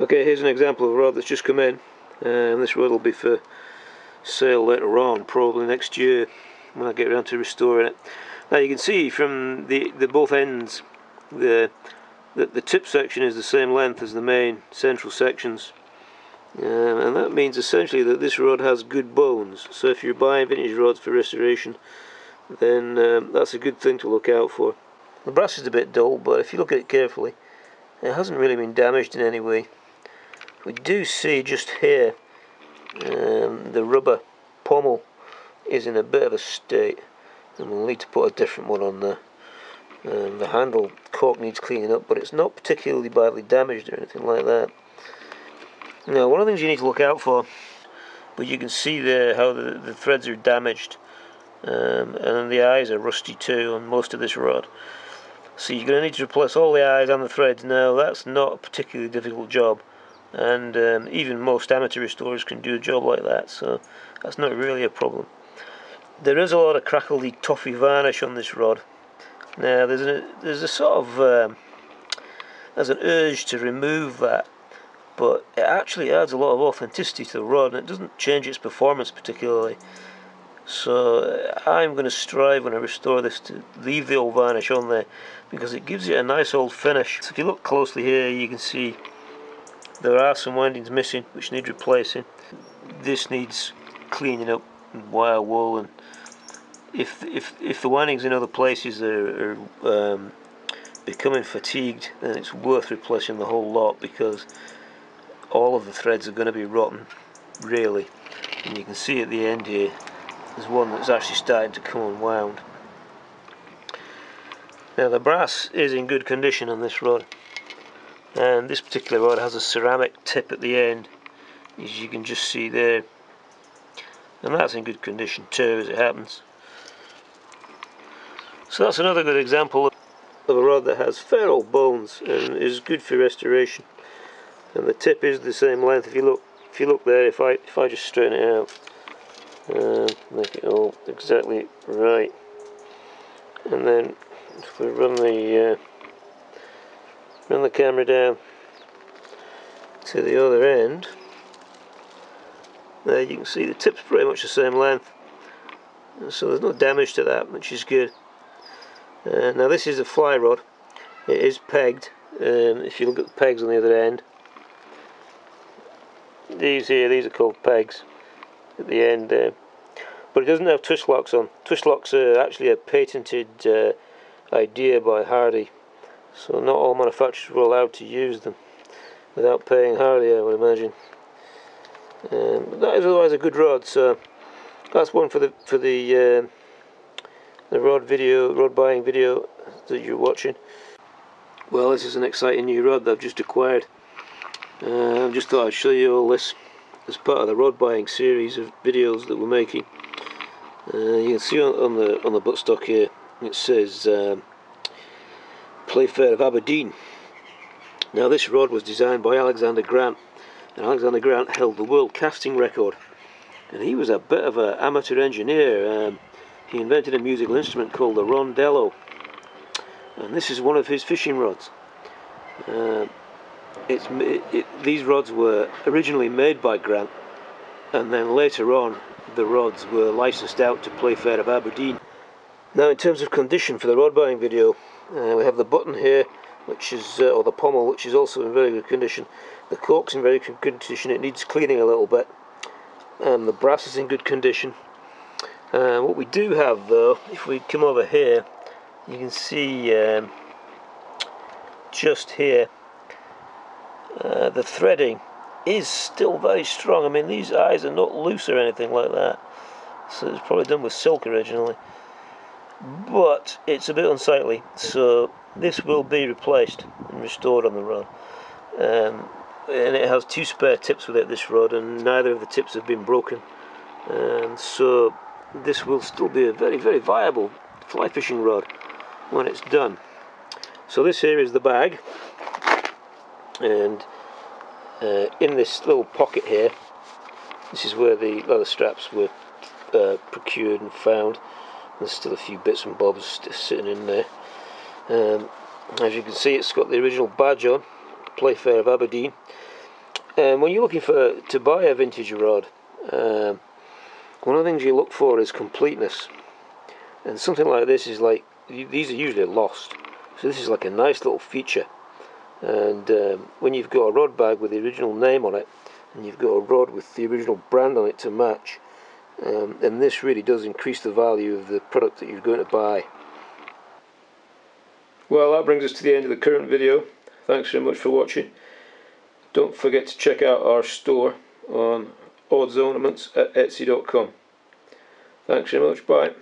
Okay, here's an example of a rod that's just come in, and this rod will be for sale later on, probably next year when I get around to restoring it. Now you can see from the both ends, the tip section is the same length as the main central sections, and that means essentially that this rod has good bones. So if you're buying vintage rods for restoration, then that's a good thing to look out for. The brass is a bit dull, but if you look at it carefully, it hasn't really been damaged in any way. We do see just here the rubber pommel is in a bit of a state, and we'll need to put a different one on there. The handle cork needs cleaning up, but it's not particularly badly damaged or anything like that. Now, one of the things you need to look out for, but you can see there how the threads are damaged, and the eyes are rusty too on most of this rod. So you're going to need to replace all the eyes and the threads. Now, that's not a particularly difficult job, and even most amateur restorers can do a job like that, so that's not really a problem. There is a lot of crackledy toffee varnish on this rod. Now there's a sort of there's an urge to remove that, but it actually adds a lot of authenticity to the rod, and it doesn't change its performance particularly. So I'm going to strive when I restore this to leave the old varnish on there, because it gives it a nice old finish. So if you look closely here, you can see there are some windings missing which need replacing. This needs cleaning up and wire wool, and if the windings in other places are becoming fatigued, then it's worth replacing the whole lot, because all of the threads are going to be rotten really. And you can see at the end here there's one that's actually starting to come unwound. Now the brass is in good condition on this rod, and this particular rod has a ceramic tip at the end, as you can just see there, and that's in good condition too, as it happens. So that's another good example of a rod that has fair old bones and is good for restoration. And the tip is the same length. If you look there, if I just straighten it out, make it all exactly right, and then if we run the camera down to the other end, there you can see the tip's pretty much the same length, so there's no damage to that, which is good. Now this is a fly rod. It is pegged. If you look at the pegs on the other end, these are called pegs at the end there. But it doesn't have twist locks on. Twist locks are actually a patented idea by Hardy, so not all manufacturers were allowed to use them without paying Hardy, I would imagine. But that is otherwise a good rod, so that's one for the rod buying video that you're watching. Well, this is an exciting new rod that I've just acquired. I just thought I'd show you all this as part of the rod buying series of videos that we're making. You can see on the buttstock here it says Playfair of Aberdeen. Now this rod was designed by Alexander Grant, and Alexander Grant held the world casting record, and he was a bit of an amateur engineer. He invented a musical instrument called the rondello, and this is one of his fishing rods. These rods were originally made by Grant, and then later on the rods were licensed out to Playfair of Aberdeen. Now in terms of condition for the rod buying video, we have the button here, which is or the pommel, which is also in very good condition. The cork's in very good condition. It needs cleaning a little bit. The brass is in good condition. What we do have though, if we come over here, you can see just here the threading is still very strong. I mean, these eyes are not loose or anything like that, so it's probably done with silk originally, but it's a bit unsightly, so this will be replaced and restored on the rod. And it has two spare tips with it, this rod, and neither of the tips have been broken, and so this will still be a very, very viable fly fishing rod when it's done. So this here is the bag, and in this little pocket here, this is where the leather straps were procured and found. There's still a few bits and bobs sitting in there. As you can see, it's got the original badge on, Playfair of Aberdeen. when you're looking to buy a vintage rod, one of the things you look for is completeness, and something like this is like, these are usually lost, so this is like a nice little feature. And when you've got a rod bag with the original name on it, and you've got a rod with the original brand on it to match, and this really does increase the value of the product that you're going to buy. Well, that brings us to the end of the current video. Thanks very much for watching. Don't forget to check out our store on Odds Ornaments at Etsy.com. Thanks very much, bye.